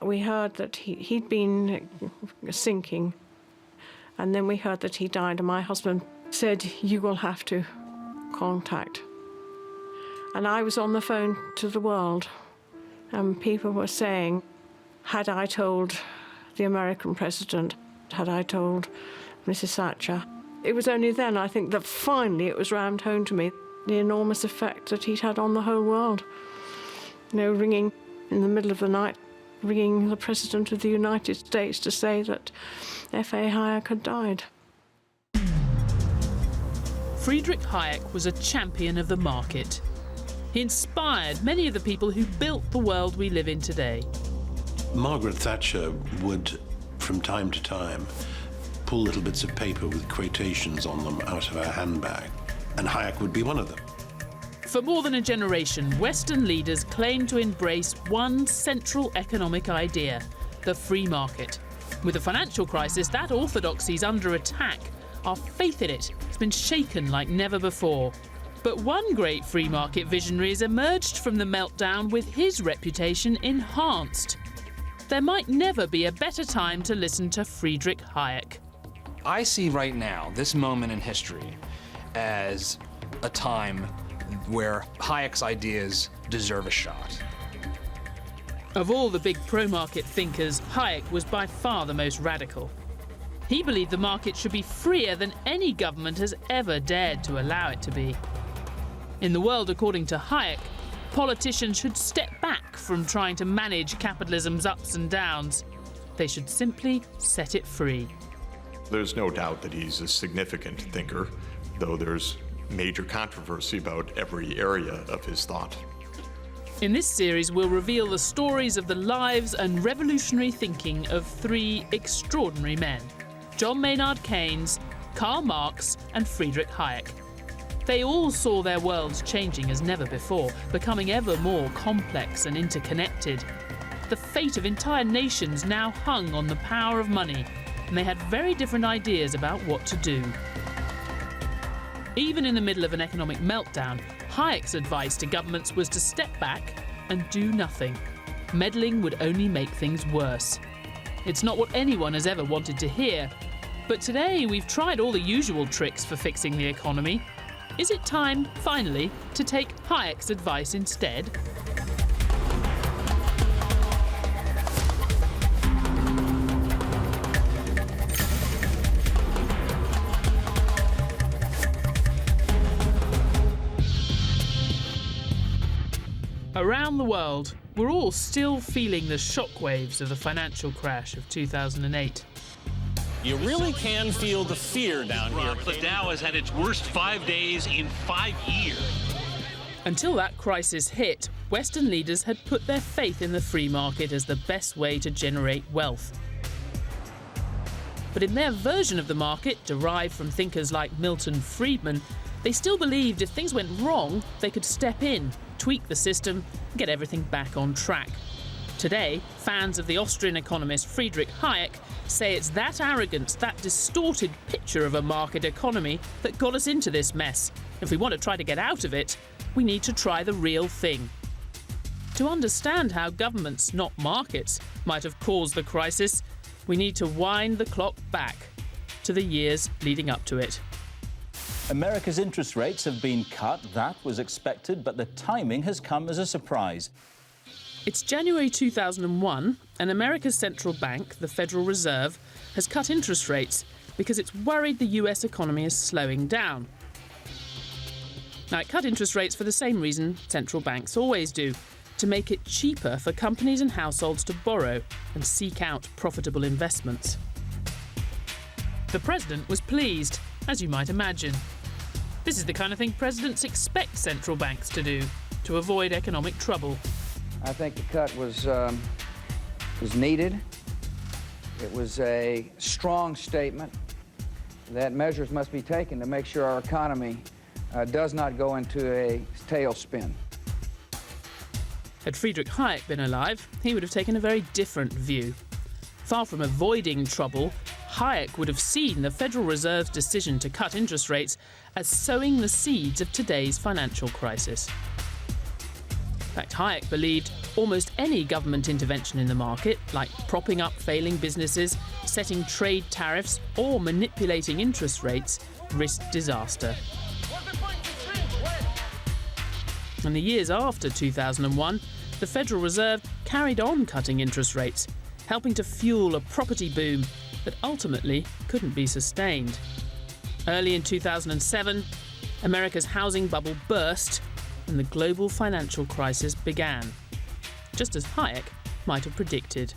We heard that he'd been sinking, and then we heard that he died, and my husband said, "You will have to contact." And I was on the phone to the world, and people were saying, had I told the American president, had I told Mrs. Thatcher? It was only then, I think, that finally it was rammed home to me, the enormous effect that he'd had on the whole world. You know, ringing in the middle of the night, ringing the President of the United States to say that F.A.Hayek had died. Friedrich Hayek was a champion of the market. He inspired many of the people who built the world we live in today. Margaret Thatcher would, from time to time, pull little bits of paper with quotations on them out of her handbag, and Hayek would be one of them. For more than a generation, Western leaders claimed to embrace one central economic idea, the free market. With the financial crisis, that orthodoxy is under attack. Our faith in it has been shaken like never before. But one great free market visionary has emerged from the meltdown with his reputation enhanced. There might never be a better time to listen to Friedrich Hayek. I see right now, this moment in history, as a time where Hayek's ideas deserve a shot. Of all the big pro-market thinkers, Hayek was by far the most radical. He believed the market should be freer than any government has ever dared to allow it to be. In the world, according to Hayek, politicians should step back from trying to manage capitalism's ups and downs. They should simply set it free. There's no doubt that he's a significant thinker, though there's major controversy about every area of his thought. In this series, we'll reveal the stories of the lives and revolutionary thinking of three extraordinary men: John Maynard Keynes, Karl Marx, and Friedrich Hayek. They all saw their worlds changing as never before, becoming ever more complex and interconnected. The fate of entire nations now hung on the power of money, and they had very different ideas about what to do. Even in the middle of an economic meltdown, Hayek's advice to governments was to step back and do nothing. Meddling would only make things worse. It's not what anyone has ever wanted to hear. But today we've tried all the usual tricks for fixing the economy. Is it time, finally, to take Hayek's advice instead? Around the world, we're all still feeling the shockwaves of the financial crash of 2008. You really can feel the fear down here. The Dow has had its worst 5 days in 5 years. Until that crisis hit, Western leaders had put their faith in the free market as the best way to generate wealth. But in their version of the market, derived from thinkers like Milton Friedman, they still believed if things went wrong, they could step in, tweak the system, and get everything back on track. Today, fans of the Austrian economist Friedrich Hayek say it's that arrogance, that distorted picture of a market economy that got us into this mess. If we want to try to get out of it, we need to try the real thing. To understand how governments, not markets, might have caused the crisis, we need to wind the clock back to the years leading up to it. America's interest rates have been cut. That was expected, but the timing has come as a surprise. It's January 2001, and America's central bank, the Federal Reserve, has cut interest rates because it's worried the US economy is slowing down. Now, it cut interest rates for the same reason central banks always do, to make it cheaper for companies and households to borrow and seek out profitable investments. The president was pleased, as you might imagine. This is the kind of thing presidents expect central banks to do, to avoid economic trouble. I think the cut was needed. It was a strong statement that measures must be taken to make sure our economy does not go into a tailspin. Had Friedrich Hayek been alive, he would have taken a very different view. Far from avoiding trouble, Hayek would have seen the Federal Reserve's decision to cut interest rates as sowing the seeds of today's financial crisis. fact, Hayek believed almost any government intervention in the market, like propping up failing businesses, setting trade tariffs, or manipulating interest rates, risked disaster. In the years after 2001, the Federal Reserve carried on cutting interest rates, helping to fuel a property boom that ultimately couldn't be sustained. Early in 2007, America's housing bubble burst and the global financial crisis began, just as Hayek might have predicted.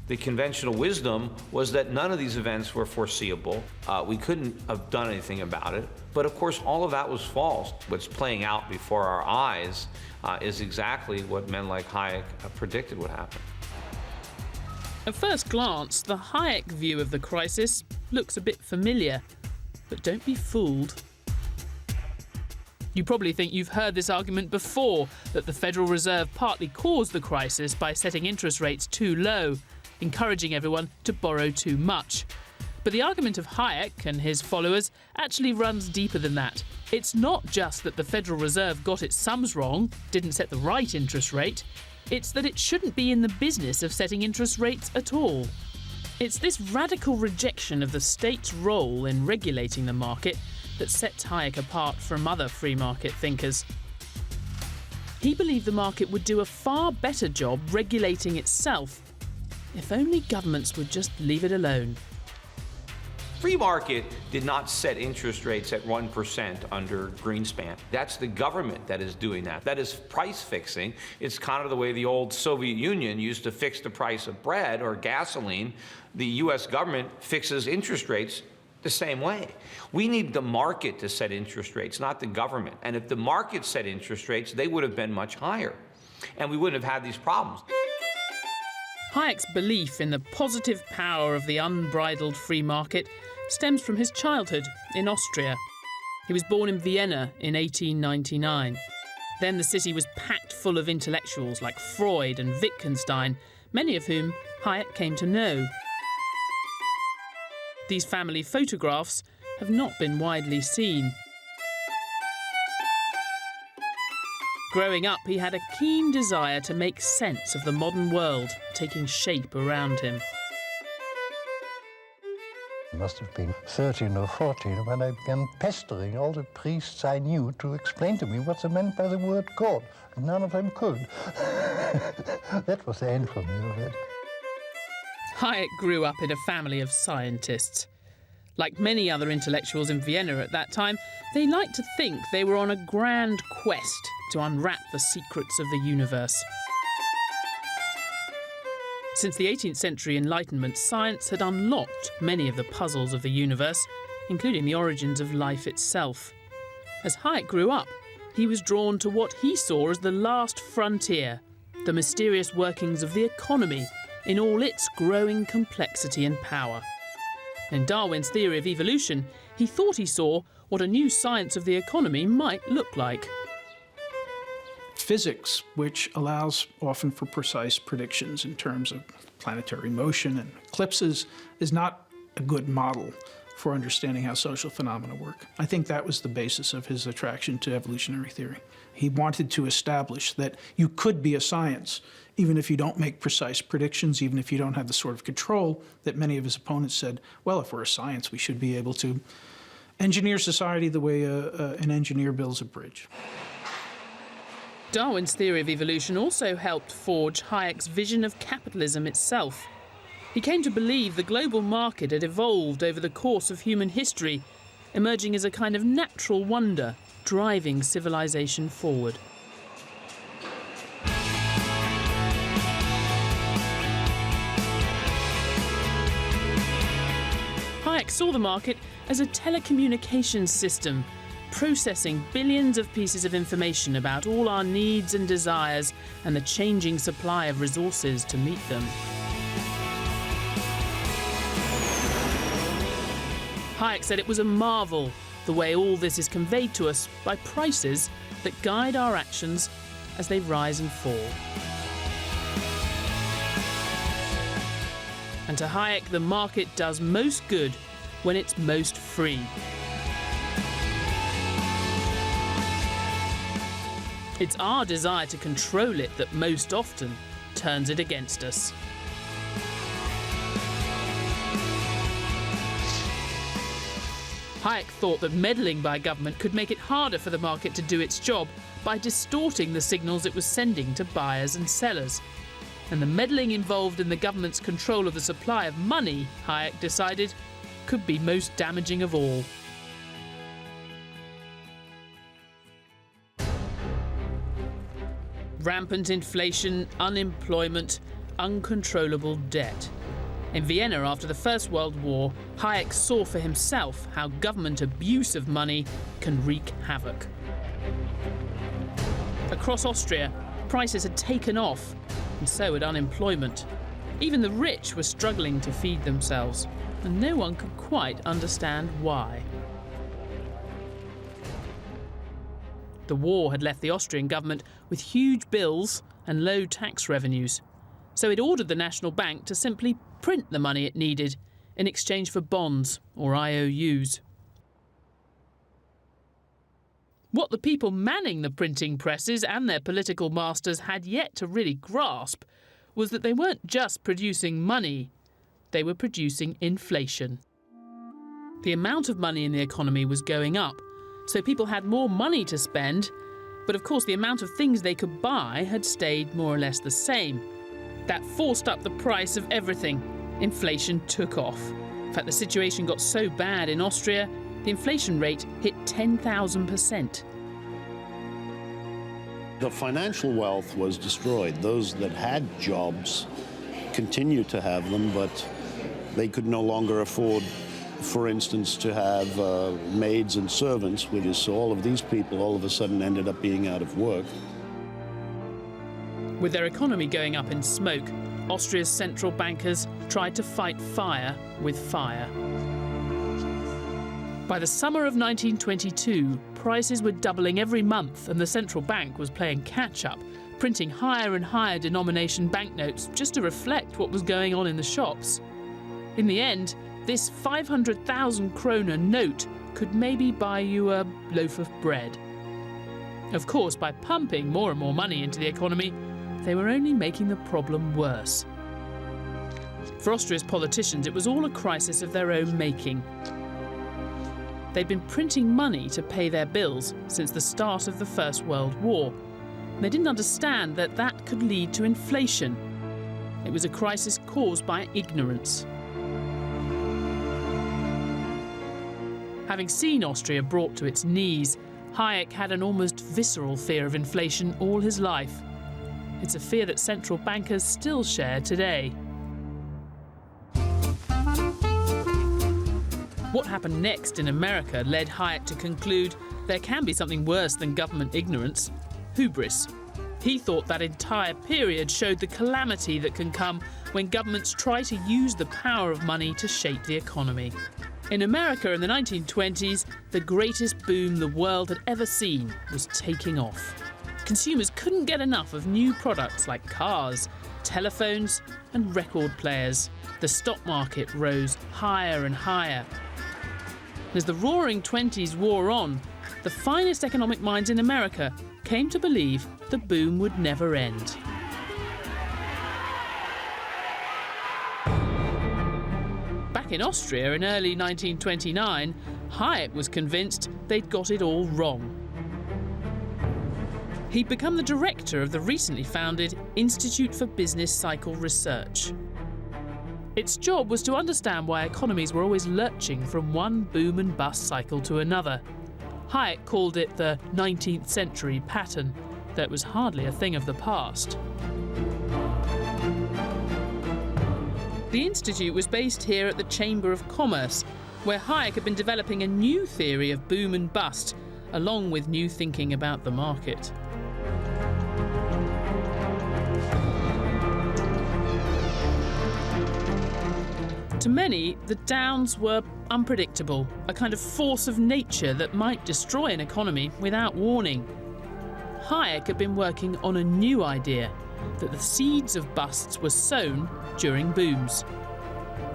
The conventional wisdom was that none of these events were foreseeable. We couldn't have done anything about it. But of course, all of that was false. What's playing out before our eyes is exactly what men like Hayek predicted would happen. At first glance, the Hayek view of the crisis looks a bit familiar, but don't be fooled. You probably think you've heard this argument before, that the Federal Reserve partly caused the crisis by setting interest rates too low, encouraging everyone to borrow too much. But the argument of Hayek and his followers actually runs deeper than that. It's not just that the Federal Reserve got its sums wrong, didn't set the right interest rate, it's that it shouldn't be in the business of setting interest rates at all. It's this radical rejection of the state's role in regulating the market that sets Hayek apart from other free market thinkers. He believed the market would do a far better job regulating itself if only governments would just leave it alone. Free market did not set interest rates at 1% under Greenspan. That's the government that is doing that. That is price fixing. It's kind of the way the old Soviet Union used to fix the price of bread or gasoline. The US government fixes interest rates the same way. We need the market to set interest rates, not the government. And if the market set interest rates, they would have been much higher. And we wouldn't have had these problems. Hayek's belief in the positive power of the unbridled free market stems from his childhood in Austria. He was born in Vienna in 1899. Then the city was packed full of intellectuals like Freud and Wittgenstein, many of whom Hayek came to know. These family photographs have not been widely seen. Growing up, he had a keen desire to make sense of the modern world taking shape around him. I must have been 13 or 14 when I began pestering all the priests I knew to explain to me what's meant by the word God. And none of them could. That was the end for me of it. Hayek grew up in a family of scientists. Like many other intellectuals in Vienna at that time, they liked to think they were on a grand quest to unwrap the secrets of the universe. Since the 18th century Enlightenment, science had unlocked many of the puzzles of the universe, including the origins of life itself. As Hayek grew up, he was drawn to what he saw as the last frontier, the mysterious workings of the economy in all its growing complexity and power. In Darwin's theory of evolution, he thought he saw what a new science of the economy might look like. Physics, which allows often for precise predictions in terms of planetary motion and eclipses, is not a good model for understanding how social phenomena work. I think that was the basis of his attraction to evolutionary theory. He wanted to establish that you could be a science even if you don't make precise predictions, even if you don't have the sort of control that many of his opponents said, well, if we're a science, we should be able to engineer society the way an engineer builds a bridge. Darwin's theory of evolution also helped forge Hayek's vision of capitalism itself. He came to believe the global market had evolved over the course of human history, emerging as a kind of natural wonder, driving civilization forward. Hayek saw the market as a telecommunications system, processing billions of pieces of information about all our needs and desires and the changing supply of resources to meet them. Hayek said it was a marvel the way all this is conveyed to us by prices that guide our actions as they rise and fall. And to Hayek, the market does most good when it's most free. It's our desire to control it that most often turns it against us. Hayek thought that meddling by government could make it harder for the market to do its job by distorting the signals it was sending to buyers and sellers. And the meddling involved in the government's control of the supply of money, Hayek decided, could be most damaging of all. Rampant inflation, unemployment, uncontrollable debt. In Vienna after the First World War, Hayek saw for himself how government abuse of money can wreak havoc. Across Austria, prices had taken off, and so had unemployment. Even the rich were struggling to feed themselves, and no one could quite understand why. The war had left the Austrian government with huge bills and low tax revenues, so it ordered the National Bank to simply print the money it needed in exchange for bonds or IOUs. What the people manning the printing presses and their political masters had yet to really grasp was that they weren't just producing money, they were producing inflation. The amount of money in the economy was going up, so people had more money to spend, but of course the amount of things they could buy had stayed more or less the same. That forced up the price of everything. Inflation took off. In fact, the situation got so bad in Austria, the inflation rate hit 10,000%. The financial wealth was destroyed. Those that had jobs continued to have them, but they could no longer afford, for instance, to have maids and servants. We just saw all of these people all of a sudden ended up being out of work. With their economy going up in smoke, Austria's central bankers tried to fight fire with fire. By the summer of 1922, prices were doubling every month and the central bank was playing catch-up, printing higher and higher denomination banknotes just to reflect what was going on in the shops. In the end, this 500,000 kroner note could maybe buy you a loaf of bread. Of course, by pumping more and more money into the economy, they were only making the problem worse. For Austria's politicians, it was all a crisis of their own making. They'd been printing money to pay their bills since the start of the First World War. They didn't understand that that could lead to inflation. It was a crisis caused by ignorance. Having seen Austria brought to its knees, Hayek had an almost visceral fear of inflation all his life. It's a fear that central bankers still share today. What happened next in America led Hayek to conclude there can be something worse than government ignorance: hubris. He thought that entire period showed the calamity that can come when governments try to use the power of money to shape the economy. In America in the 1920s, the greatest boom the world had ever seen was taking off. Consumers couldn't get enough of new products like cars, telephones, and record players. The stock market rose higher and higher. As the roaring 20s wore on, the finest economic minds in America came to believe the boom would never end. Back in Austria in early 1929, Hayek was convinced they'd got it all wrong. He'd become the director of the recently founded Institute for Business Cycle Research. Its job was to understand why economies were always lurching from one boom and bust cycle to another. Hayek called it the 19th century pattern, though it was hardly a thing of the past. The Institute was based here at the Chamber of Commerce, where Hayek had been developing a new theory of boom and bust, along with new thinking about the market. To many, the downs were unpredictable, a kind of force of nature that might destroy an economy without warning. Hayek had been working on a new idea, that the seeds of busts were sown during booms.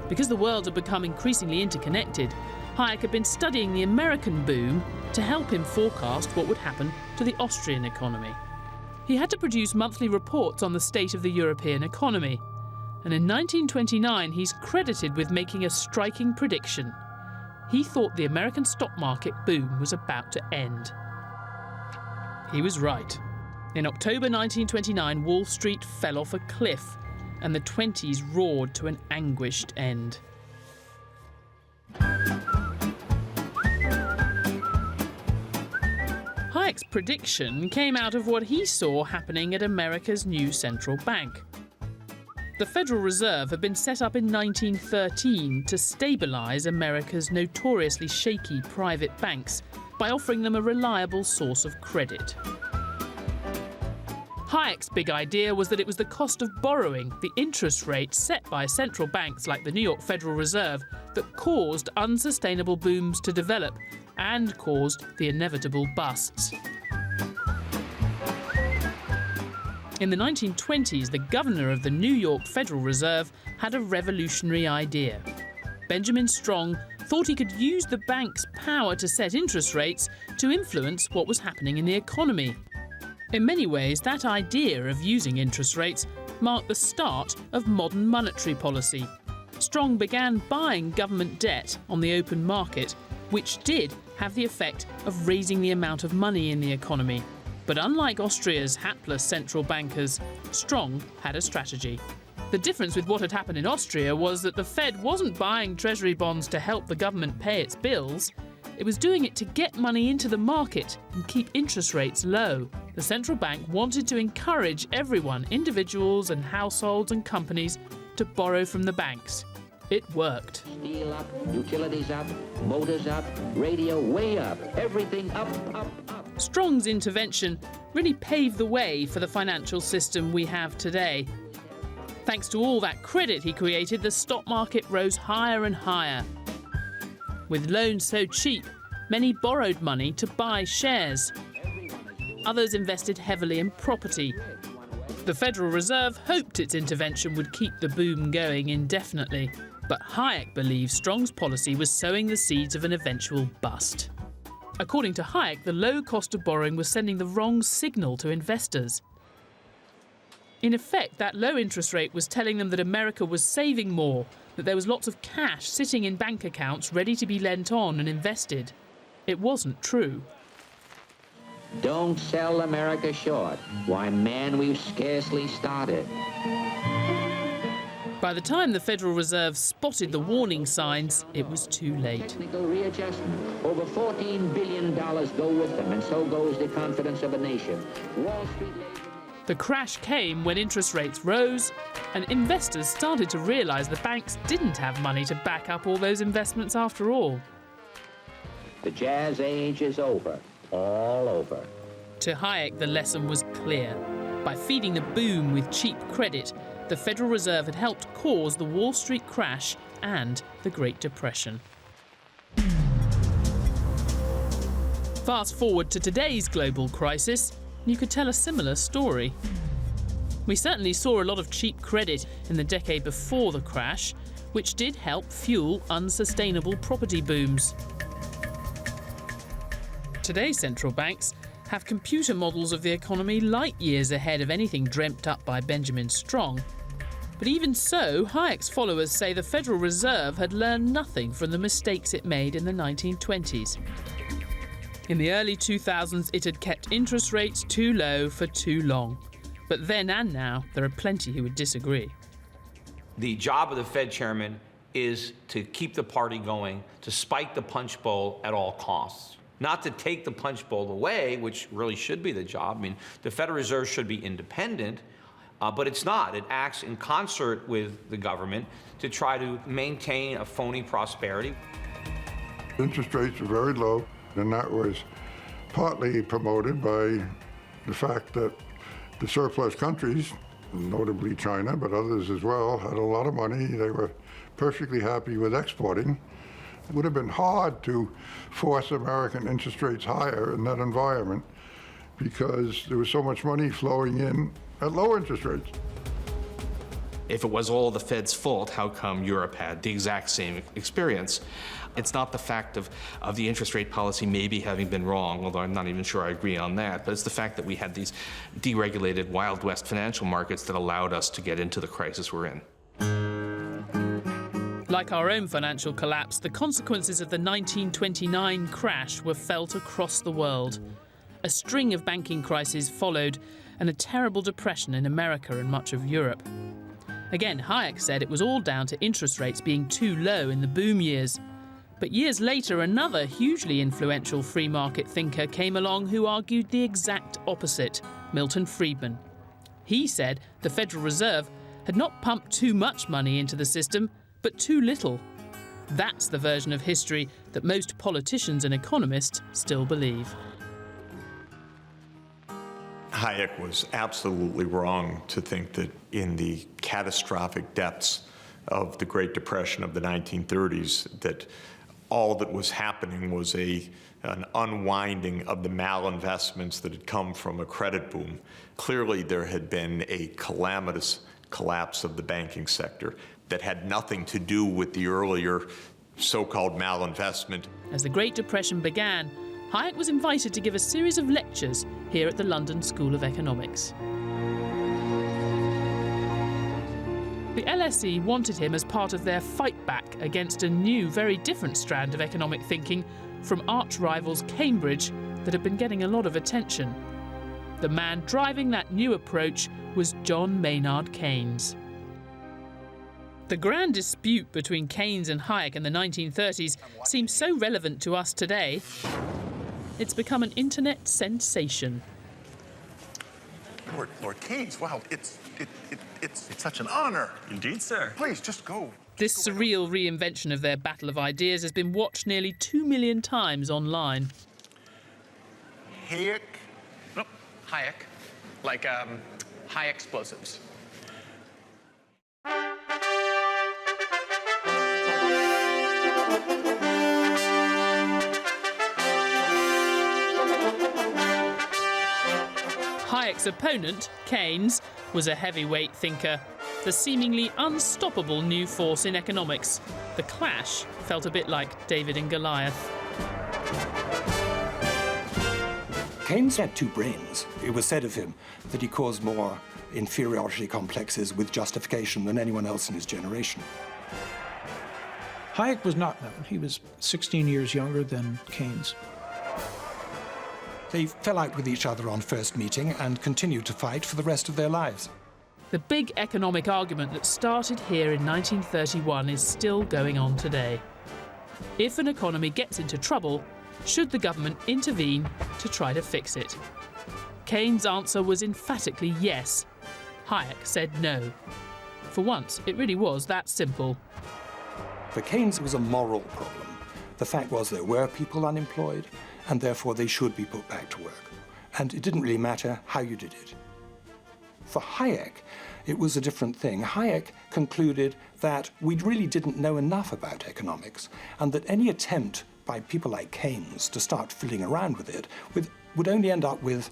Because the world had become increasingly interconnected, Hayek had been studying the American boom to help him forecast what would happen to the Austrian economy. He had to produce monthly reports on the state of the European economy. And in 1929, he's credited with making a striking prediction. He thought the American stock market boom was about to end. He was right. In October 1929, Wall Street fell off a cliff, and the 20s roared to an anguished end. Hayek's prediction came out of what he saw happening at America's new central bank. The Federal Reserve had been set up in 1913 to stabilise America's notoriously shaky private banks by offering them a reliable source of credit. Hayek's big idea was that it was the cost of borrowing, the interest rate set by central banks like the New York Federal Reserve, that caused unsustainable booms to develop and caused the inevitable busts. In the 1920s, the governor of the New York Federal Reserve had a revolutionary idea. Benjamin Strong thought he could use the bank's power to set interest rates to influence what was happening in the economy. In many ways, that idea of using interest rates marked the start of modern monetary policy. Strong began buying government debt on the open market, which did have the effect of raising the amount of money in the economy. But unlike Austria's hapless central bankers, Strong had a strategy. The difference with what had happened in Austria was that the Fed wasn't buying treasury bonds to help the government pay its bills. It was doing it to get money into the market and keep interest rates low. The central bank wanted to encourage everyone, individuals and households and companies, to borrow from the banks. It worked. Steel up, utilities up, motors up, radio way up, everything up, up, up. Strong's intervention really paved the way for the financial system we have today. Thanks to all that credit he created, the stock market rose higher and higher. With loans so cheap, many borrowed money to buy shares. Others invested heavily in property. The Federal Reserve hoped its intervention would keep the boom going indefinitely. But Hayek believes Strong's policy was sowing the seeds of an eventual bust. According to Hayek, the low cost of borrowing was sending the wrong signal to investors. In effect, that low interest rate was telling them that America was saving more, that there was lots of cash sitting in bank accounts ready to be lent on and invested. It wasn't true. Don't sell America short. Why, man, we've scarcely started. By the time the Federal Reserve spotted the warning signs, it was too late. Technical readjustment. Over $14 billion go with them, and so goes the confidence of a nation. Wall Street... The crash came when interest rates rose and investors started to realise the banks didn't have money to back up all those investments after all. The jazz age is over. All over. To Hayek, the lesson was clear. By feeding the boom with cheap credit, the Federal Reserve had helped cause the Wall Street crash and the Great Depression. Fast forward to today's global crisis, you could tell a similar story. We certainly saw a lot of cheap credit in the decade before the crash, which did help fuel unsustainable property booms. Today's central banks have computer models of the economy light years ahead of anything dreamt up by Benjamin Strong. But even so, Hayek's followers say the Federal Reserve had learned nothing from the mistakes it made in the 1920s. In the early 2000s, it had kept interest rates too low for too long. But then and now, there are plenty who would disagree. The job of the Fed chairman is to keep the party going, to spike the punch bowl at all costs. Not to take the punch bowl away, which really should be the job. I mean, the Federal Reserve should be independent, but it's not. It acts in concert with the government to try to maintain a phony prosperity. Interest rates were very low, and that was partly promoted by the fact that the surplus countries, notably China, but others as well, had a lot of money. They were perfectly happy with exporting. It would have been hard to force American interest rates higher in that environment – because there was so much money flowing in at low interest rates. If it was all the Fed's fault, how come Europe had the exact same experience? It's not the fact of the interest rate policy maybe having been wrong, although I'm not even sure I agree on that, but it's the fact that we had these deregulated Wild West financial markets that allowed us to get into the crisis we're in. Like our own financial collapse, the consequences of the 1929 crash were felt across the world. A string of banking crises followed, and a terrible depression in America and much of Europe. Again, Hayek said it was all down to interest rates being too low in the boom years. But years later, another hugely influential free market thinker came along who argued the exact opposite, Milton Friedman. He said the Federal Reserve had not pumped too much money into the system, but too little. That's the version of history that most politicians and economists still believe. Hayek was absolutely wrong to think that in the catastrophic depths of the Great Depression of the 1930s, that all that was happening was an unwinding of the malinvestments that had come from a credit boom. Clearly, there had been a calamitous collapse of the banking sector that had nothing to do with the earlier so-called malinvestment. As the Great Depression began, Hayek was invited to give a series of lectures here at the London School of Economics. The LSE wanted him as part of their fight back against a new, very different strand of economic thinking from arch-rivals Cambridge that had been getting a lot of attention. The man driving that new approach was John Maynard Keynes. The grand dispute between Keynes and Hayek in the 1930s seems so relevant to us today, it's become an internet sensation. Lord Keynes, wow, it's such an honor. Indeed, sir. Please, just go. This surreal reinvention of their battle of ideas has been watched nearly 2 million times online. Hayek? Nope, Hayek. Like, high explosives. Hayek's opponent, Keynes, was a heavyweight thinker, the seemingly unstoppable new force in economics. The clash felt a bit like David and Goliath. Keynes had two brains. It was said of him that he caused more inferiority complexes with justification than anyone else in his generation. Hayek was not known. He was 16 years younger than Keynes. They fell out with each other on first meeting and continued to fight for the rest of their lives. The big economic argument that started here in 1931 is still going on today. If an economy gets into trouble, should the government intervene to try to fix it? Keynes' answer was emphatically yes. Hayek said no. For once, it really was that simple. For Keynes, it was a moral problem. The fact was there were people unemployed, and therefore they should be put back to work. And it didn't really matter how you did it. For Hayek, it was a different thing. Hayek concluded that we really didn't know enough about economics, and that any attempt by people like Keynes to start fiddling around with it would only end up with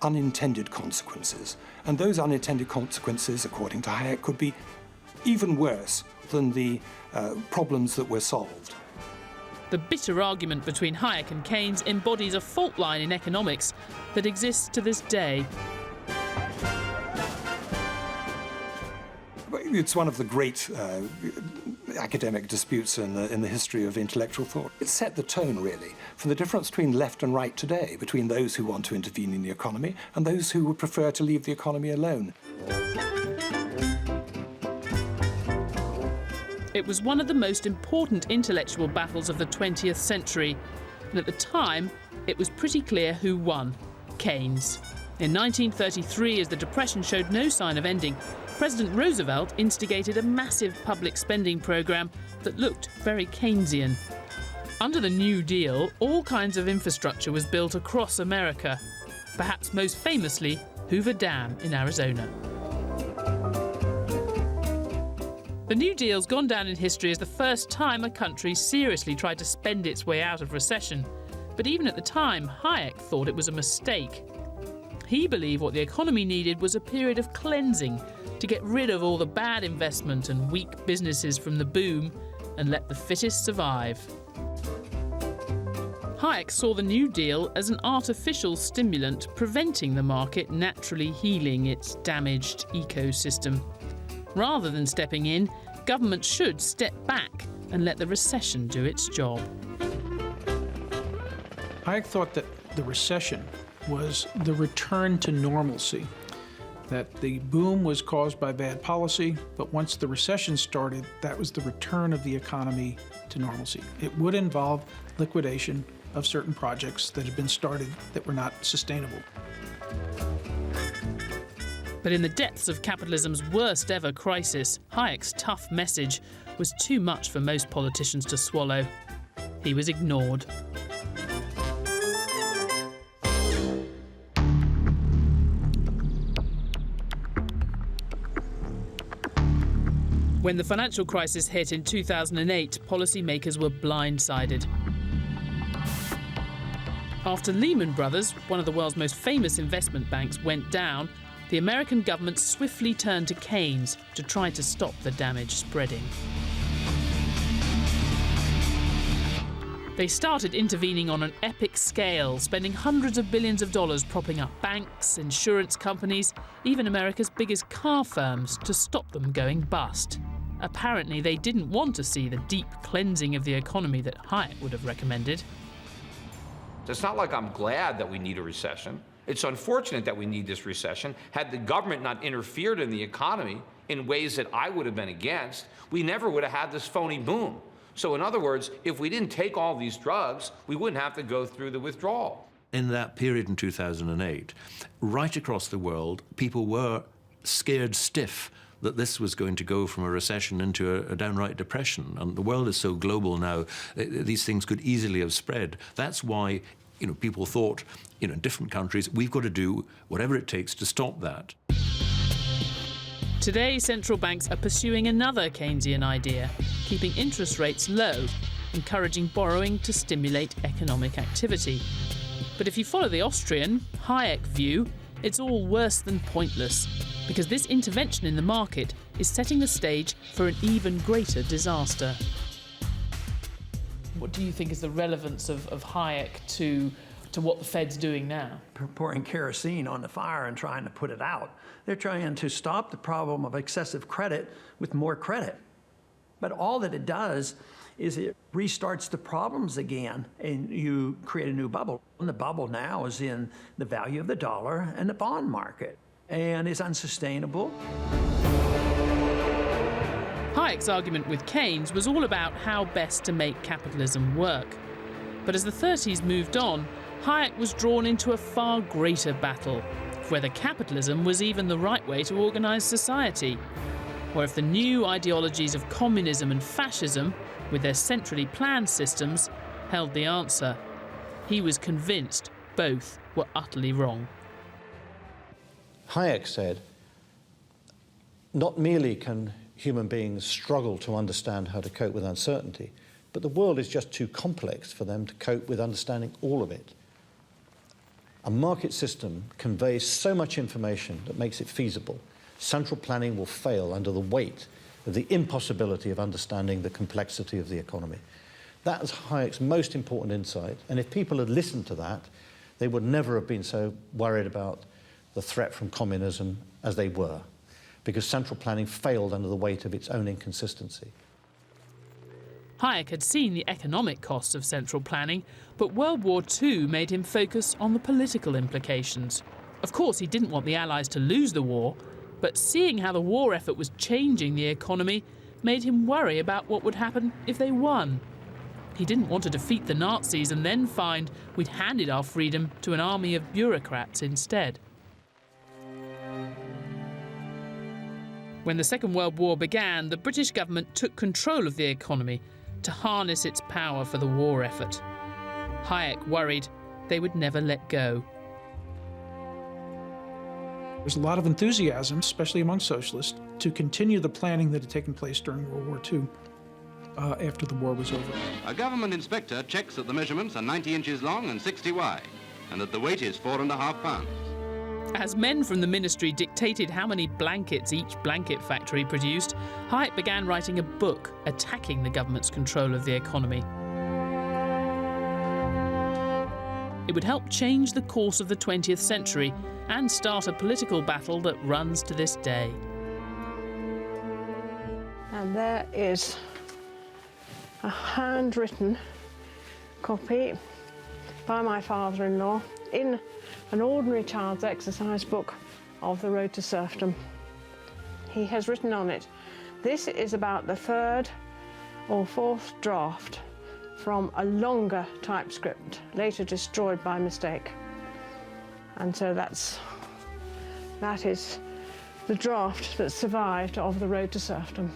unintended consequences. And those unintended consequences, according to Hayek, could be even worse than the problems that were solved. The bitter argument between Hayek and Keynes embodies a fault line in economics that exists to this day. It's one of the great academic disputes in the history of intellectual thought. It set the tone, really, for the difference between left and right today, between those who want to intervene in the economy and those who would prefer to leave the economy alone. It was one of the most important intellectual battles of the 20th century, and at the time, it was pretty clear who won: Keynes. In 1933, as the Depression showed no sign of ending, President Roosevelt instigated a massive public spending program that looked very Keynesian. Under the New Deal, all kinds of infrastructure was built across America, perhaps most famously Hoover Dam in Arizona. The New Deal's gone down in history as the first time a country seriously tried to spend its way out of recession. But even at the time, Hayek thought it was a mistake. He believed what the economy needed was a period of cleansing to get rid of all the bad investment and weak businesses from the boom and let the fittest survive. Hayek saw the New Deal as an artificial stimulant preventing the market naturally healing its damaged ecosystem. Rather than stepping in, government should step back and let the recession do its job. Hayek thought that the recession was the return to normalcy, that the boom was caused by bad policy, but once the recession started, that was the return of the economy to normalcy. It would involve liquidation of certain projects that had been started that were not sustainable. But in the depths of capitalism's worst ever crisis, Hayek's tough message was too much for most politicians to swallow. He was ignored. When the financial crisis hit in 2008, policymakers were blindsided. After Lehman Brothers, one of the world's most famous investment banks, went down, the American government swiftly turned to Keynes to try to stop the damage spreading. They started intervening on an epic scale, spending hundreds of billions of dollars propping up banks, insurance companies, even America's biggest car firms to stop them going bust. Apparently, they didn't want to see the deep cleansing of the economy that Hayek would have recommended. It's not like I'm glad that we need a recession. It's unfortunate that we need this recession. Had the government not interfered in the economy in ways that I would have been against, we never would have had this phony boom. So in other words, if we didn't take all these drugs, we wouldn't have to go through the withdrawal. In that period in 2008, right across the world, people were scared stiff that this was going to go from a recession into a downright depression. And the world is so global now, these things could easily have spread. That's why, people thought, in different countries, we've got to do whatever it takes to stop that. Today, central banks are pursuing another Keynesian idea, keeping interest rates low, encouraging borrowing to stimulate economic activity. But if you follow the Austrian, Hayek view, it's all worse than pointless, because this intervention in the market is setting the stage for an even greater disaster. What do you think is the relevance of Hayek to what the Fed's doing now? Pouring kerosene on the fire and trying to put it out. They're trying to stop the problem of excessive credit with more credit. But all that it does is it restarts the problems again, and you create a new bubble. And the bubble now is in the value of the dollar and the bond market, and it's unsustainable. Hayek's argument with Keynes was all about how best to make capitalism work. But as the 30s moved on, Hayek was drawn into a far greater battle, whether capitalism was even the right way to organise society, or if the new ideologies of communism and fascism, with their centrally planned systems, held the answer. He was convinced both were utterly wrong. Hayek said, not merely can human beings struggle to understand how to cope with uncertainty, but the world is just too complex for them to cope with understanding all of it. A market system conveys so much information that makes it feasible. Central planning will fail under the weight of the impossibility of understanding the complexity of the economy. That is Hayek's most important insight, and if people had listened to that, they would never have been so worried about the threat from communism as they were, because central planning failed under the weight of its own inconsistency. Hayek had seen the economic costs of central planning, but World War II made him focus on the political implications. Of course, he didn't want the Allies to lose the war, but seeing how the war effort was changing the economy made him worry about what would happen if they won. He didn't want to defeat the Nazis and then find we'd handed our freedom to an army of bureaucrats instead. When the Second World War began, the British government took control of the economy to harness its power for the war effort. Hayek worried they would never let go. There's a lot of enthusiasm, especially among socialists, to continue the planning that had taken place during World War II after the war was over. A government inspector checks that the measurements are 90 inches long and 60 wide, and that the weight is 4.5 pounds. As men from the ministry dictated how many blankets each blanket factory produced, Hayek began writing a book attacking the government's control of the economy. It would help change the course of the 20th century and start a political battle that runs to this day. And there is a handwritten copy by my father-in-law in an ordinary child's exercise book of The Road to Serfdom. He has written on it, this is about the third or fourth draft from a longer typescript, later destroyed by mistake. And so that is the draft that survived of The Road to Serfdom.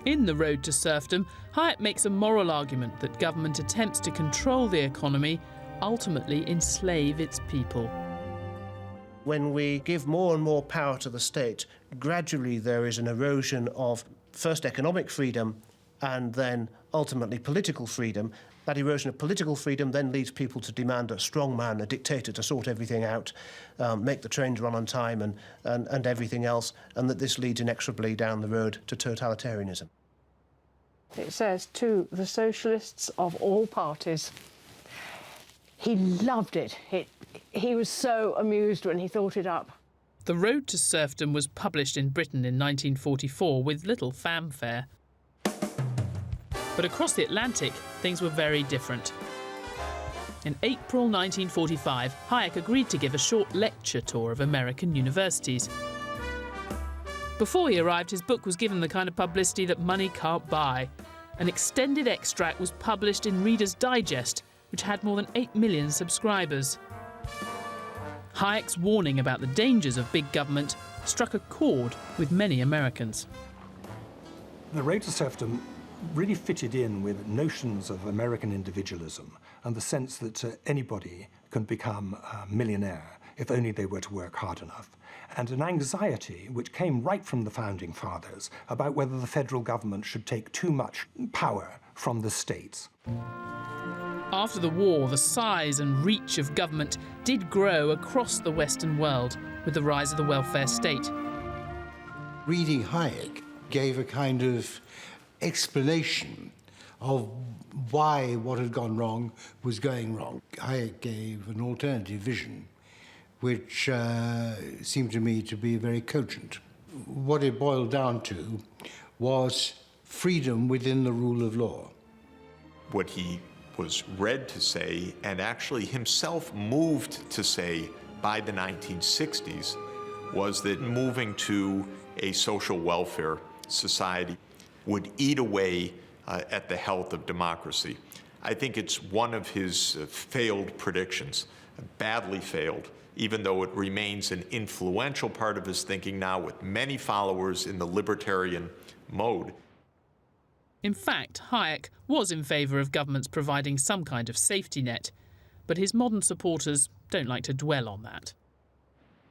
In The Road to Serfdom, Hayek makes a moral argument that government attempts to control the economy ultimately enslave its people. When we give more and more power to the state, gradually there is an erosion of first economic freedom and then ultimately political freedom. That erosion of political freedom then leads people to demand a strong man, a dictator, to sort everything out, make the trains run on time and everything else, and that this leads inexorably down the road to totalitarianism. It says, to the socialists of all parties. He loved it. He was so amused when he thought it up. The Road to Serfdom was published in Britain in 1944 with little fanfare. But across the Atlantic, things were very different. In April 1945, Hayek agreed to give a short lecture tour of American universities. Before he arrived, his book was given the kind of publicity that money can't buy. An extended extract was published in Reader's Digest, which had more than 8 million subscribers. Hayek's warning about the dangers of big government struck a chord with many Americans. The Road to Serfdom really fitted in with notions of American individualism and the sense that anybody can become a millionaire if only they were to work hard enough, and an anxiety which came right from the Founding Fathers about whether the federal government should take too much power from the states. After the war, the size and reach of government did grow across the Western world with the rise of the welfare state. Reading Hayek gave a kind of explanation of why what had gone wrong was going wrong. Hayek gave an alternative vision, which seemed to me to be very cogent. What it boiled down to was freedom within the rule of law. What he was read to say, and actually himself moved to say by the 1960s, was that moving to a social welfare society would eat away at the health of democracy. I think it's one of his failed predictions, badly failed, even though it remains an influential part of his thinking now with many followers in the libertarian mode. In fact, Hayek was in favour of governments providing some kind of safety net, but his modern supporters don't like to dwell on that.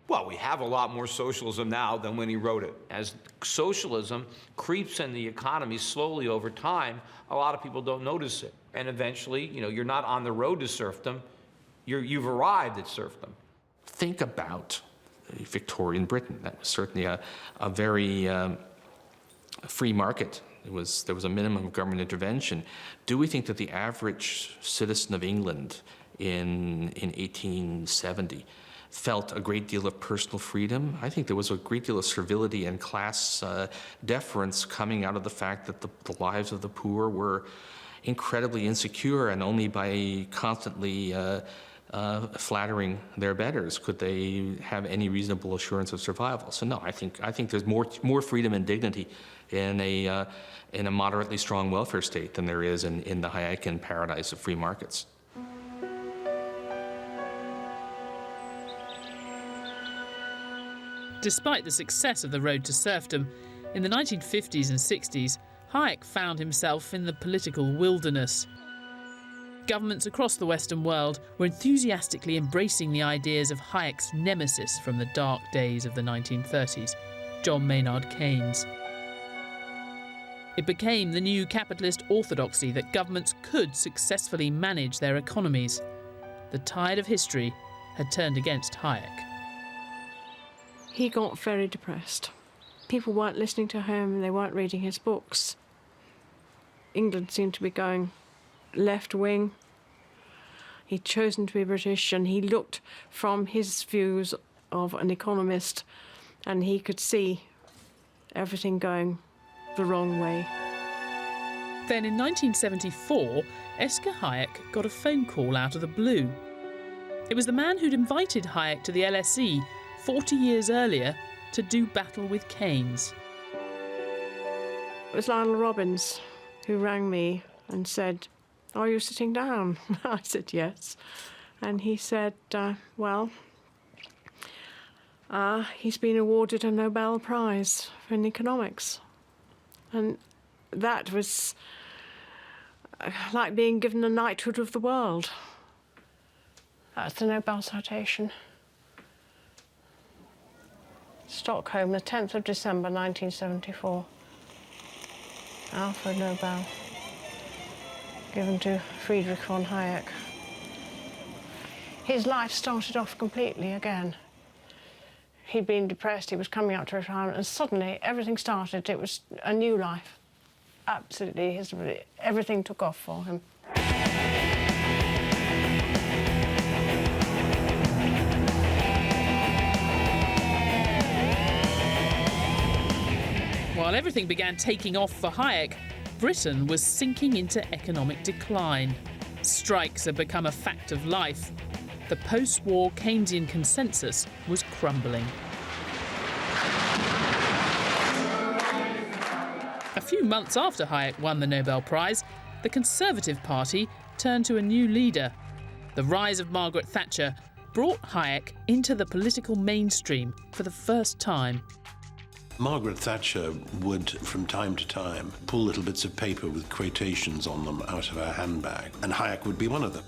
Well, we have a lot more socialism now than when he wrote it. As socialism creeps in the economy slowly over time, a lot of people don't notice it. And eventually, you're not on the road to serfdom, you've arrived at serfdom. Think about Victorian Britain. That was certainly a very free market. There was a minimum of government intervention. Do we think that the average citizen of England in 1870 felt a great deal of personal freedom? I think there was a great deal of servility and class deference coming out of the fact that the lives of the poor were incredibly insecure, and only by constantly flattering their betters could they have any reasonable assurance of survival. So no, I think there's more freedom and dignity in a moderately strong welfare state than there is in the Hayekian paradise of free markets. Despite the success of the Road to Serfdom, in the 1950s and 60s, Hayek found himself in the political wilderness. Governments across the Western world were enthusiastically embracing the ideas of Hayek's nemesis from the dark days of the 1930s, John Maynard Keynes. It became the new capitalist orthodoxy that governments could successfully manage their economies. The tide of history had turned against Hayek. He got very depressed. People weren't listening to him, they weren't reading his books. England seemed to be going left-wing. He'd chosen to be British, and he looked from his views of an economist, and he could see everything going the wrong way. Then in 1974, F.A.Hayek got a phone call out of the blue. It was the man who'd invited Hayek to the LSE 40 years earlier to do battle with Keynes. It was Lionel Robbins who rang me and said, "Are you sitting down?" I said, "Yes." And he said, he's been awarded a Nobel Prize in economics. And that was like being given a knighthood of the world. That's the Nobel citation. Stockholm, the 10th of December, 1974. Alfred Nobel, given to Friedrich von Hayek. His life started off completely again. He'd been depressed, he was coming up to retirement, and suddenly everything started. It was a new life. Absolutely, everything took off for him. While everything began taking off for Hayek, Britain was sinking into economic decline. Strikes had become a fact of life. The post-war Keynesian consensus was crumbling. A few months after Hayek won the Nobel Prize, the Conservative Party turned to a new leader. The rise of Margaret Thatcher brought Hayek into the political mainstream for the first time. Margaret Thatcher would, from time to time, pull little bits of paper with quotations on them out of her handbag, and Hayek would be one of them.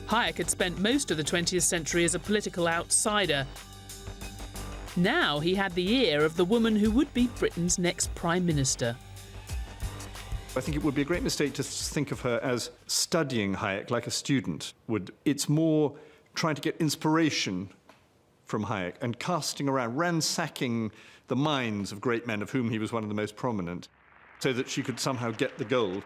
Hayek had spent most of the 20th century as a political outsider. Now he had the ear of the woman who would be Britain's next Prime Minister. I think it would be a great mistake to think of her as studying Hayek like a student would. It's more trying to get inspiration from Hayek and casting around, ransacking the minds of great men, of whom he was one of the most prominent, so that she could somehow get the gold.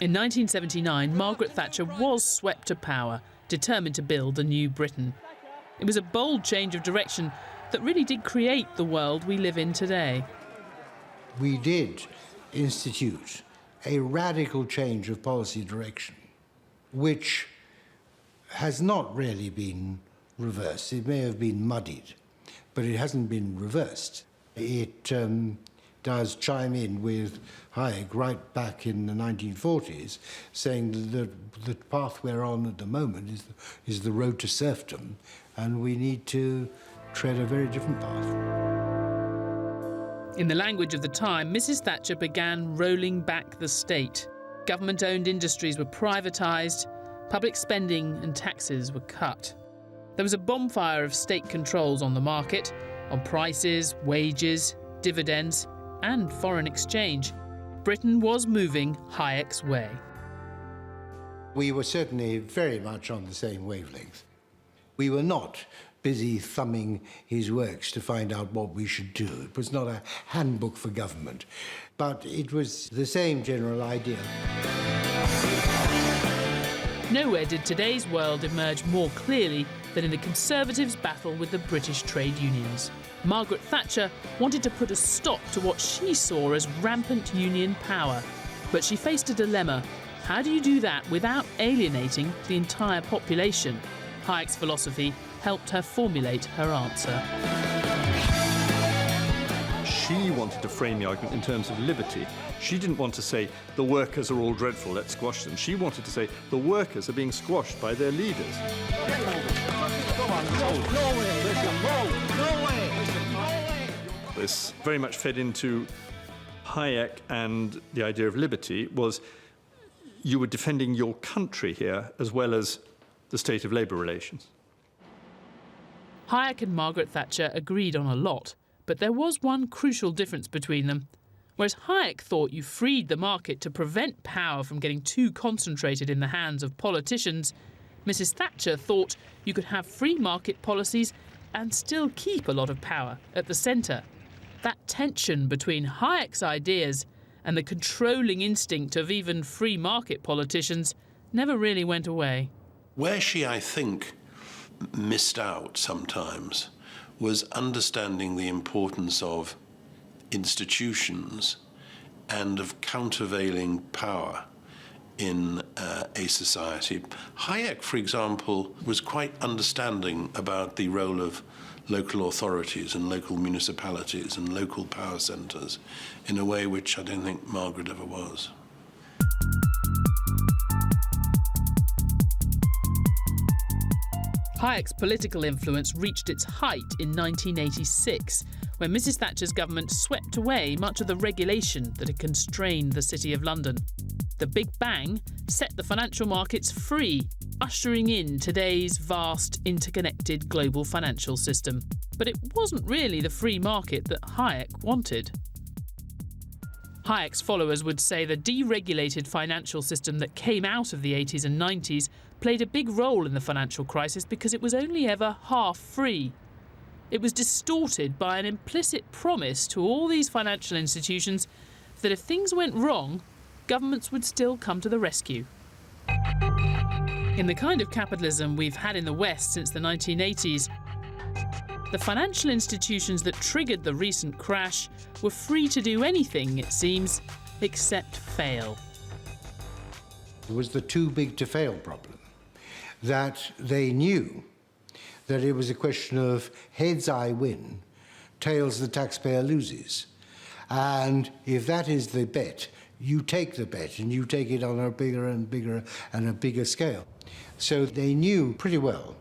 In 1979, Margaret Thatcher was swept to power, determined to build a new Britain. It was a bold change of direction that really did create the world we live in today. We did institute a radical change of policy direction, which has not really been reversed. It may have been muddied, but it hasn't been reversed. It does chime in with Hayek right back in the 1940s, saying that the path we're on at the moment is the road to serfdom, and we need to tread a very different path. In the language of the time, Mrs. Thatcher began rolling back the state. Government-owned industries were privatised, public spending and taxes were cut. There was a bonfire of state controls on the market, on prices, wages, dividends, and foreign exchange. Britain was moving Hayek's way. We were certainly very much on the same wavelength. We were not busy thumbing his works to find out what we should do. It was not a handbook for government, but it was the same general idea. Nowhere did today's world emerge more clearly than in the Conservatives' battle with the British trade unions. Margaret Thatcher wanted to put a stop to what she saw as rampant union power. But she faced a dilemma. How do you do that without alienating the entire population? Hayek's philosophy helped her formulate her answer. She wanted to frame the argument in terms of liberty. She didn't want to say, the workers are all dreadful, let's squash them. She wanted to say, the workers are being squashed by their leaders. This very much fed into Hayek, and the idea of liberty was you were defending your country here as well as the state of labour relations. Hayek and Margaret Thatcher agreed on a lot, but there was one crucial difference between them. Whereas Hayek thought you freed the market to prevent power from getting too concentrated in the hands of politicians, Mrs. Thatcher thought you could have free market policies and still keep a lot of power at the centre. That tension between Hayek's ideas and the controlling instinct of even free market politicians never really went away. Where she, I think, missed out sometimes was understanding the importance of institutions and of countervailing power in a society. Hayek, for example, was quite understanding about the role of local authorities and local municipalities and local power centres in a way which I don't think Margaret ever was. Hayek's political influence reached its height in 1986, when Mrs. Thatcher's government swept away much of the regulation that had constrained the City of London. The Big Bang set the financial markets free, ushering in today's vast, interconnected global financial system. But it wasn't really the free market that Hayek wanted. Hayek's followers would say the deregulated financial system that came out of the 80s and 90s played a big role in the financial crisis because it was only ever half free. It was distorted by an implicit promise to all these financial institutions that if things went wrong, governments would still come to the rescue. In the kind of capitalism we've had in the West since the 1980s, the financial institutions that triggered the recent crash were free to do anything, it seems, except fail. It was the too big to fail problem, that they knew that it was a question of heads I win, tails the taxpayer loses. And if that is the bet, you take the bet, and you take it on a bigger and bigger and a bigger scale. So they knew pretty well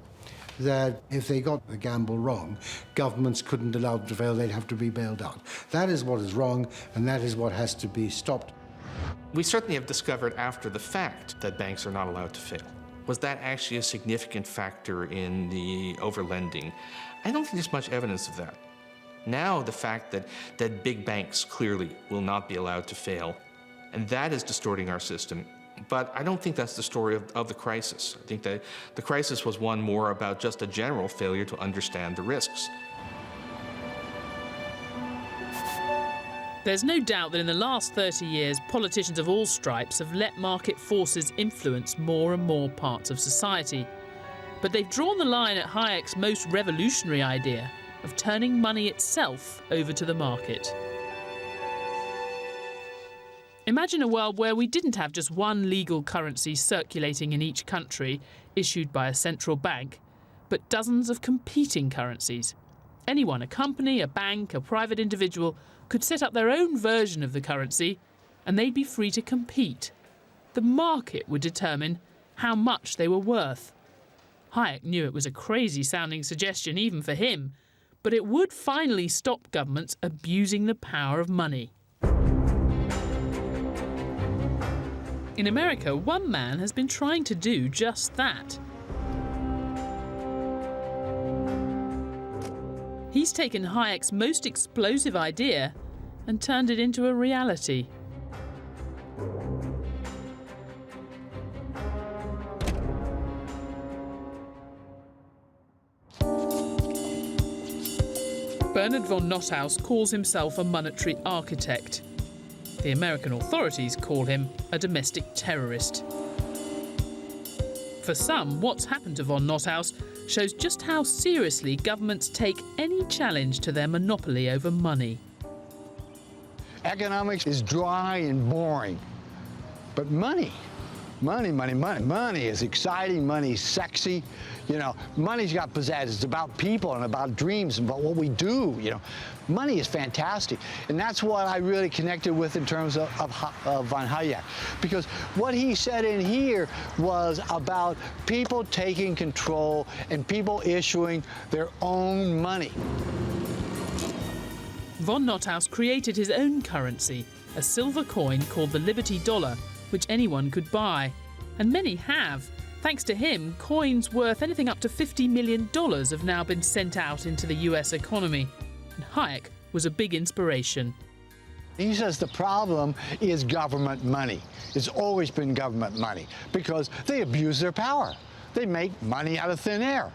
that if they got the gamble wrong, governments couldn't allow them to fail, they'd have to be bailed out. That is what is wrong, and that is what has to be stopped. We certainly have discovered after the fact that banks are not allowed to fail. Was that actually a significant factor in the overlending? I don't think there's much evidence of that. Now the fact that big banks clearly will not be allowed to fail, and that is distorting our system. But I don't think that's the story of the crisis. I think that the crisis was one more about just a general failure to understand the risks. There's no doubt that in the last 30 years, politicians of all stripes have let market forces influence more and more parts of society. But they've drawn the line at Hayek's most revolutionary idea of turning money itself over to the market. Imagine a world where we didn't have just one legal currency circulating in each country, issued by a central bank, but dozens of competing currencies. Anyone, a company, a bank, a private individual, could set up their own version of the currency, and they'd be free to compete. The market would determine how much they were worth. Hayek knew it was a crazy-sounding suggestion even for him, but it would finally stop governments abusing the power of money. In America, one man has been trying to do just that. He's taken Hayek's most explosive idea and turned it into a reality. Bernard von Notthaus calls himself a monetary architect. The American authorities call him a domestic terrorist. For some, what's happened to von Notthaus shows just how seriously governments take any challenge to their monopoly over money. Economics is dry and boring, but money is exciting, money's sexy. You know, money's got pizzazz. It's about people and about dreams and about what we do, you know. Money is fantastic, and that's what I really connected with in terms of von Hayek, because what he said in here was about people taking control and people issuing their own money. Von Notthaus created his own currency, a silver coin called the Liberty Dollar, which anyone could buy, and many have. Thanks to him, coins worth anything up to $50 million have now been sent out into the US economy. And Hayek was a big inspiration. He says the problem is government money. It's always been government money because they abuse their power. They make money out of thin air.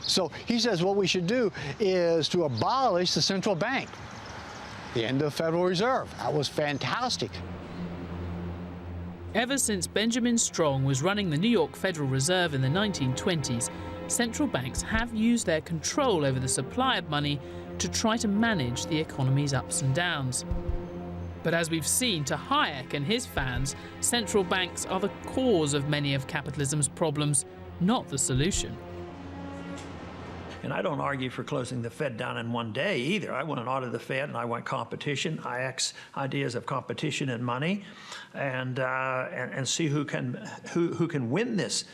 So he says what we should do is to abolish the central bank. The end of the Federal Reserve. That was fantastic. Ever since Benjamin Strong was running the New York Federal Reserve in the 1920s, central banks have used their control over the supply of money to try to manage the economy's ups and downs. But as we've seen, to Hayek and his fans, central banks are the cause of many of capitalism's problems, not the solution. And I don't argue for closing the Fed down in one day either. I want an audit of the Fed, and I want competition, Hayek's ideas of competition and money, and see who can win this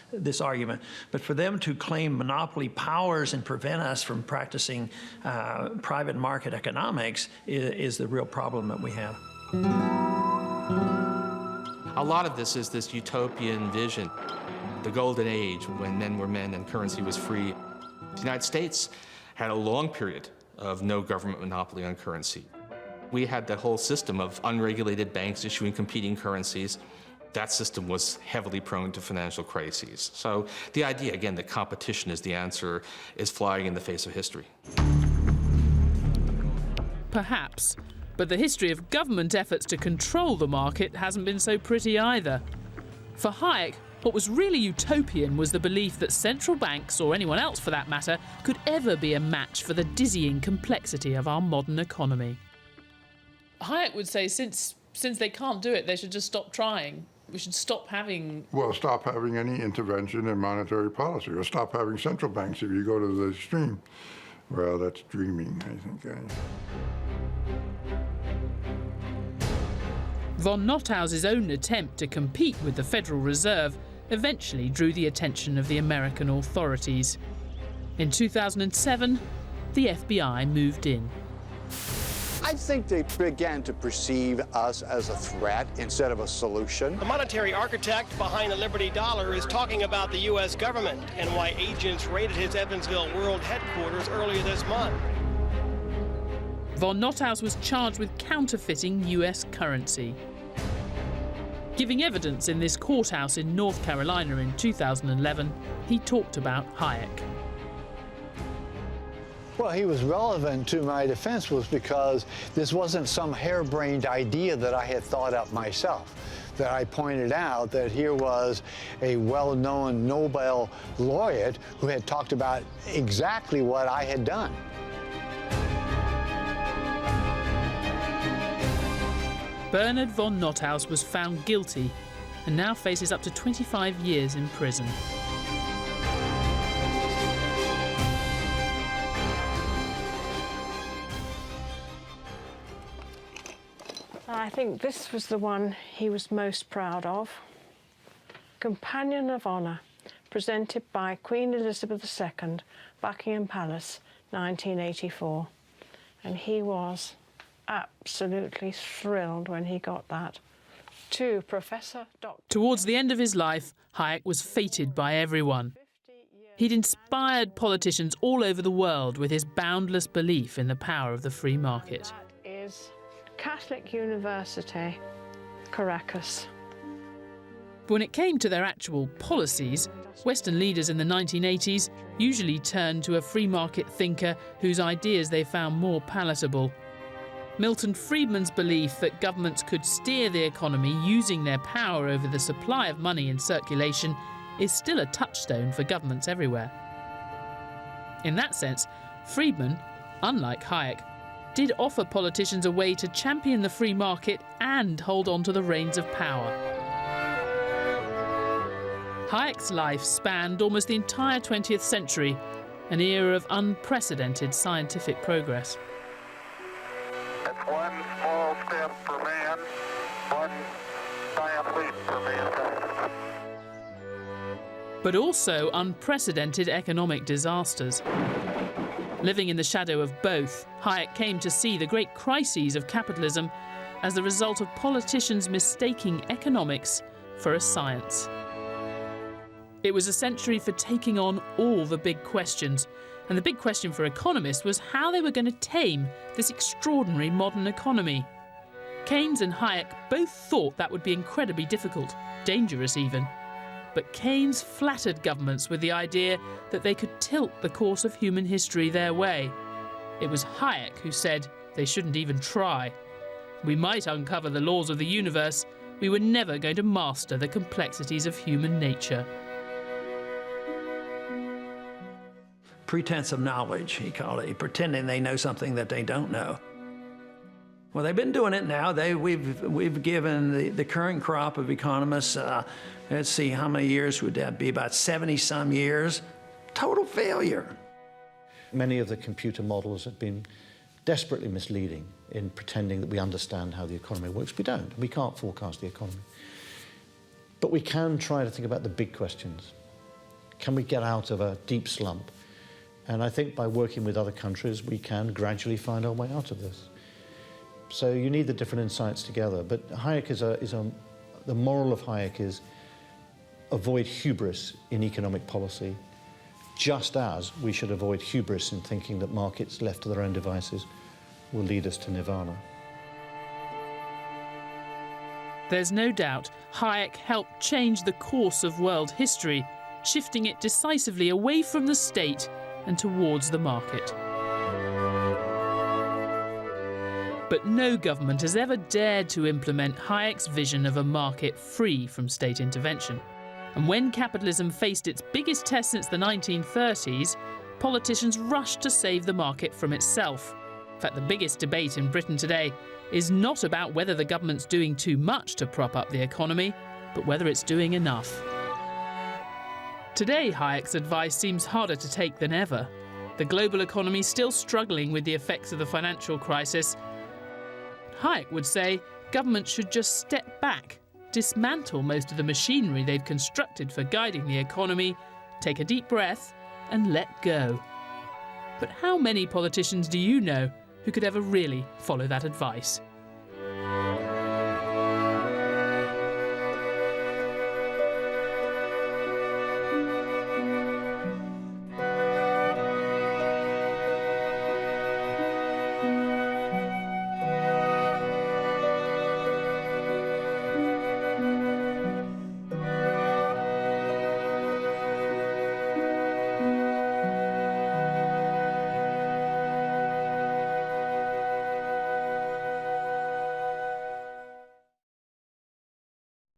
argument. But for them to claim monopoly powers and prevent us from practicing private market economics is the real problem that we have. A lot of this is this utopian vision, the golden age when men were men and currency was free. The United States had a long period of no government monopoly on currency. We had the whole system of unregulated banks issuing competing currencies. That system was heavily prone to financial crises. So the idea, again, that competition is the answer is flying in the face of history. Perhaps, but the history of government efforts to control the market hasn't been so pretty either. For Hayek, what was really utopian was the belief that central banks, or anyone else for that matter, could ever be a match for the dizzying complexity of our modern economy. Hayek would say since they can't do it, they should just stop trying. We should stop having... Well, stop having any intervention in monetary policy, or stop having central banks if you go to the extreme. Well, that's dreaming, I think. Von Notthaus's own attempt to compete with the Federal Reserve eventually drew the attention of the American authorities. In 2007, the FBI moved in. I think they began to perceive us as a threat instead of a solution. The monetary architect behind the Liberty Dollar is talking about the U.S. government and why agents raided his Evansville World headquarters earlier this month. Von Notthaus was charged with counterfeiting U.S. currency. Giving evidence in this courthouse in North Carolina in 2011, he talked about Hayek. Well, he was relevant to my defense was because this wasn't some harebrained idea that I had thought up myself. That I pointed out that here was a well-known Nobel laureate who had talked about exactly what I had done. Bernard von Notthaus was found guilty and now faces up to 25 years in prison. I think this was the one he was most proud of. Companion of Honour, presented by Queen Elizabeth II, Buckingham Palace, 1984. And he was absolutely thrilled when he got that. To Professor Dr. Towards the end of his life, Hayek was feted by everyone. He'd inspired politicians all over the world with his boundless belief in the power of the free market. That is Catholic University, Caracas. But when it came to their actual policies, Western leaders in the 1980s usually turned to a free market thinker whose ideas they found more palatable. Milton Friedman's belief that governments could steer the economy using their power over the supply of money in circulation is still a touchstone for governments everywhere. In that sense, Friedman, unlike Hayek, did offer politicians a way to champion the free market and hold on to the reins of power. Hayek's life spanned almost the entire 20th century, an era of unprecedented scientific progress. That's one small step for man, one giant leap for mankind. But also unprecedented economic disasters. Living in the shadow of both, Hayek came to see the great crises of capitalism as the result of politicians mistaking economics for a science. It was a century for taking on all the big questions, and the big question for economists was how they were going to tame this extraordinary modern economy. Keynes and Hayek both thought that would be incredibly difficult, dangerous even. But Keynes flattered governments with the idea that they could tilt the course of human history their way. It was Hayek who said they shouldn't even try. We might uncover the laws of the universe, we were never going to master the complexities of human nature. Pretense of knowledge, he called it, pretending they know something that they don't know. Well, they've been doing it now. We've given the current crop of economists, let's see, how many years would that be? About 70-some years. Total failure. Many of the computer models have been desperately misleading in pretending that we understand how the economy works. We don't. We can't forecast the economy. But we can try to think about the big questions. Can we get out of a deep slump? And I think by working with other countries, we can gradually find our way out of this. So you need the different insights together. But Hayek the moral of Hayek is avoid hubris in economic policy, just as we should avoid hubris in thinking that markets left to their own devices will lead us to nirvana. There's no doubt Hayek helped change the course of world history, shifting it decisively away from the state and towards the market. But no government has ever dared to implement Hayek's vision of a market free from state intervention. And when capitalism faced its biggest test since the 1930s, politicians rushed to save the market from itself. In fact, the biggest debate in Britain today is not about whether the government's doing too much to prop up the economy, but whether it's doing enough. Today, Hayek's advice seems harder to take than ever. The global economy is still struggling with the effects of the financial crisis. Hayek would say governments should just step back, dismantle most of the machinery they've constructed for guiding the economy, take a deep breath, and let go. But how many politicians do you know who could ever really follow that advice?